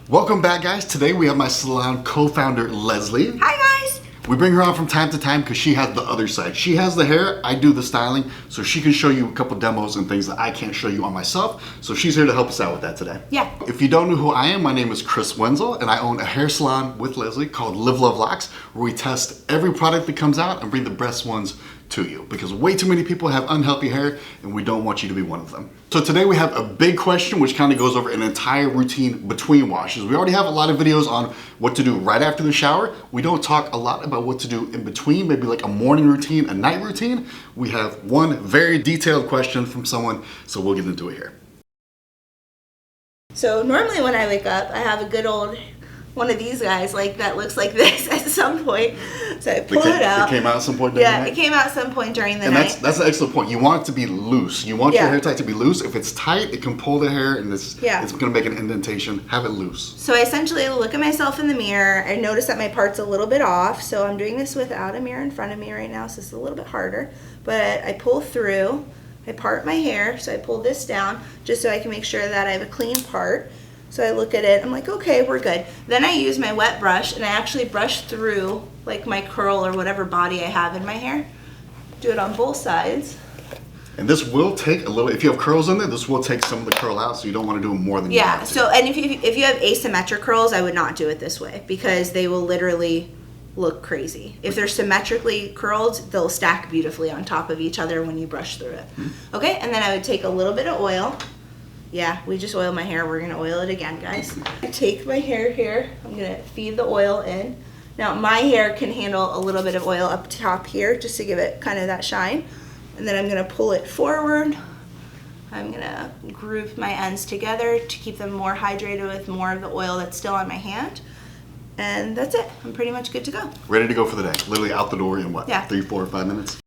Welcome back, guys. Today we have my salon co-founder, Leslie. Hi, guys. We bring her on from time to time because she has the other side. She has the hair, I do the styling, so she can show you a couple demos and things that I can't show you on myself. So she's here to help us out with that today. Yeah. If you don't know who I am, my name is Chris Wenzel, and I own a hair salon with Leslie called Live Love Locks, where we test every product that comes out and bring the best ones to you, because way too many people have unhealthy hair and we don't want you to be one of them. So today we have a big question which kind of goes over an entire routine between washes. We already have a lot of videos on what to do right after the shower. We don't talk a lot about what to do in between, maybe like a morning routine, a night routine. We have one very detailed question from someone, so we'll get into it here. So normally when I wake up, I have a good old one of these guys like that looks like this at some point. So I pull it out. It came out at some point during the night? Yeah, it came out at some point during the and night. That's an excellent point. You want it to be loose. You want your hair tie to be loose. If it's tight, it can pull the hair and it's going to make an indentation. Have it loose. So I essentially look at myself in the mirror. I notice that my part's a little bit off. So I'm doing this without a mirror in front of me right now. So it's a little bit harder. But I pull through. I part my hair. So I pull this down just so I can make sure that I have a clean part. So I look at it, I'm like, okay, we're good. Then I use my wet brush and I actually brush through like my curl or whatever body I have in my hair. Do it on both sides. And this will take a little, if you have curls in there, this will take some of the curl out, so you don't want to do more than you want to. So, and if you have asymmetric curls, I would not do it this way because they will literally look crazy. If they're symmetrically curled, they'll stack beautifully on top of each other when you brush through it. Okay, and then I would take a little bit of oil. Yeah, we just oiled my hair. We're going to oil it again, guys. I take my hair here. I'm going to feed the oil in. Now, my hair can handle a little bit of oil up top here just to give it kind of that shine. And then I'm going to pull it forward. I'm going to group my ends together to keep them more hydrated with more of the oil that's still on my hand. And that's it. I'm pretty much good to go. Ready to go for the day. Literally out the door in what? Yeah. 3, 4, 5 minutes?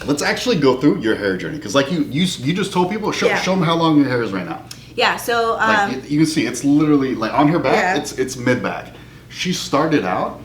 Let's actually go through your hair journey, because like you just told people, show them how long your hair is right now. Yeah, so like you can see it's literally like on her back, it's mid back. She started out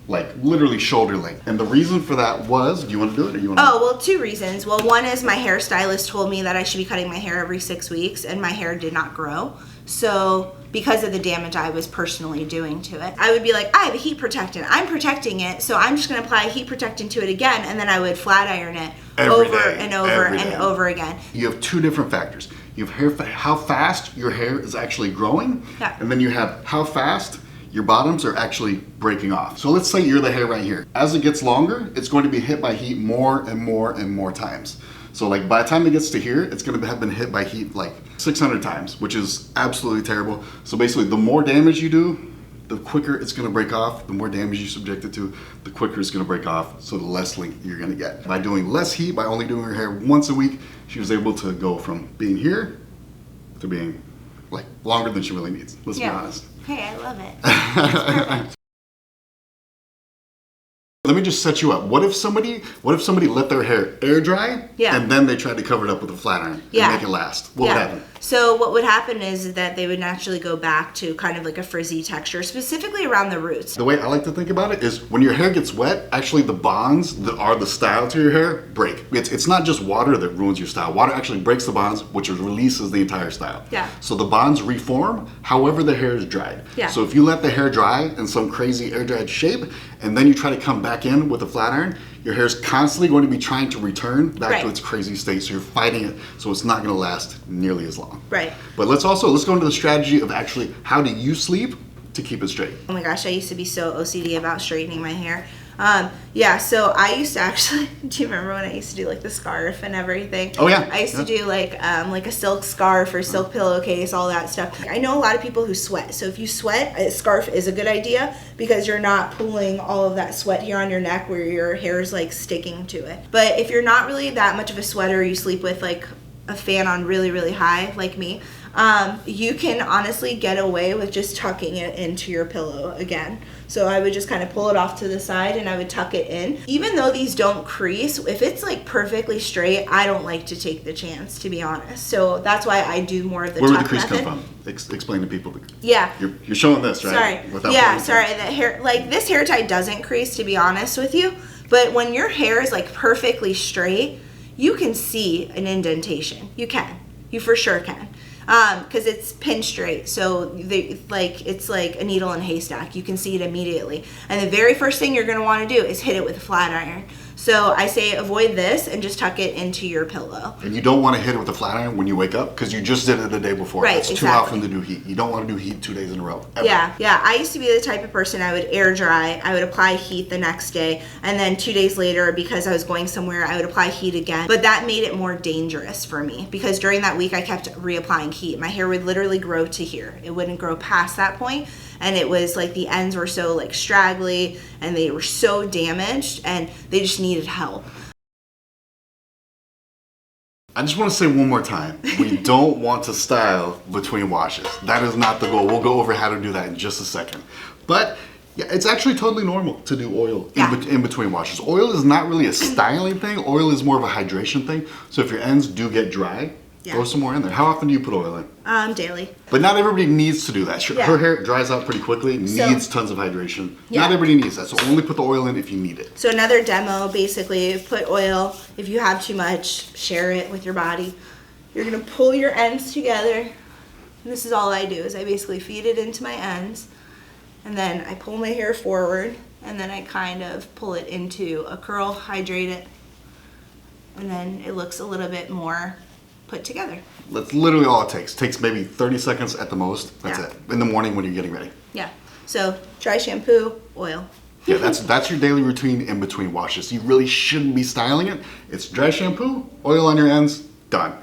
like literally shoulder length, and the reason for that was, do you want to do it or you want to? Oh, well, 2 reasons. Well, one is my hairstylist told me that I should be cutting my hair every 6 weeks, and my hair did not grow. So because of the damage I was personally doing to it, I would be like, I have a heat protectant. I'm protecting it, so I'm just going to apply a heat protectant to it again, and then I would flat iron it over and over again. You have 2 different factors. You have how fast your hair is actually growing, and then you have how fast your bottoms are actually breaking off. So let's say you're the hair right here. As it gets longer, it's going to be hit by heat more and more and more times. So like by the time it gets to here, it's going to have been hit by heat like 600 times, which is absolutely terrible. So basically, the more damage you do, the quicker it's going to break off. The more damage you subject it to, the quicker it's going to break off. So the less length you're going to get. By doing less heat, by only doing her hair once a week, she was able to go from being here to being like longer than she really needs. Let's be honest. Hey, I love it. It's perfect. Let me just set you up. What if somebody let their hair air dry and then they tried to cover it up with a flat iron and make it last? What would happen? So what would happen is that they would naturally go back to kind of like a frizzy texture, specifically around the roots. The way I like to think about it is when your hair gets wet, actually the bonds that are the style to your hair break. It's not just water that ruins your style. Water actually breaks the bonds, which releases the entire style. Yeah. So the bonds reform however the hair is dried. Yeah. So if you let the hair dry in some crazy air dried shape and then you try to come back in with a flat iron, your hair is constantly going to be trying to return back to its crazy state. So you're fighting it, so it's not going to last nearly as long. Right. But let's go into the strategy of actually how do you sleep to keep it straight. Oh my gosh, I used to be so OCD about straightening my hair. So I used to actually, do you remember when I used to do like the scarf and everything? Oh yeah. I used to do like a silk scarf or silk pillowcase, all that stuff. I know a lot of people who sweat. So if you sweat, a scarf is a good idea because you're not pulling all of that sweat here on your neck where your hair is like sticking to it. But if you're not really that much of a sweater, you sleep with like a fan on really, really high like me, you can honestly get away with just tucking it into your pillow again. So I would just kind of pull it off to the side and I would tuck it in. Even though these don't crease, if it's like perfectly straight, I don't like to take the chance, to be honest. So that's why I do more of the tuck method. Where would the crease come from? Explain to people. Yeah. You're showing this, right? Sorry. The hair, like this hair tie doesn't crease, to be honest with you. But when your hair is like perfectly straight, you can see an indentation. You for sure can. because it's pin straight. So it's like a needle in a haystack. You can see it immediately. And the very first thing you're going to want to do is hit it with a flat iron. So I say avoid this and just tuck it into your pillow. And you don't want to hit it with a flat iron when you wake up because you just did it the day before. Right, It's exactly. too often to do heat. You don't want to do heat 2 days in a row. Ever. Yeah. I used to be the type of person I would air dry. I would apply heat the next day. And then 2 days later, because I was going somewhere, I would apply heat again. But that made it more dangerous for me because during that week, I kept reapplying heat. My hair would literally grow to here. It wouldn't grow past that point. And it was like the ends were so like straggly and they were so damaged and they just needed help. I just want to say one more time, we don't want to style between washes. That is not the goal. We'll go over how to do that in just a second. But yeah, it's actually totally normal to do oil in between washes. Oil is not really a styling thing. Oil is more of a hydration thing. So if your ends do get dry, throw some more in there. How often do you put oil in? Daily. But not everybody needs to do that. Her hair dries out pretty quickly, needs tons of hydration. Not everybody needs that, so only put the oil in if you need it. So another demo, basically, put oil. If you have too much, share it with your body. You're gonna pull your ends together. And this is all I do, is I basically feed it into my ends, and then I pull my hair forward, and then I kind of pull it into a curl, hydrate it, and then it looks a little bit more put together. That's literally all it takes. Takes maybe 30 seconds at the most. That's it. In the morning when you're getting ready. Yeah. So dry shampoo, oil. Yeah, that's your daily routine in between washes. You really shouldn't be styling it. It's dry shampoo, oil on your ends, done.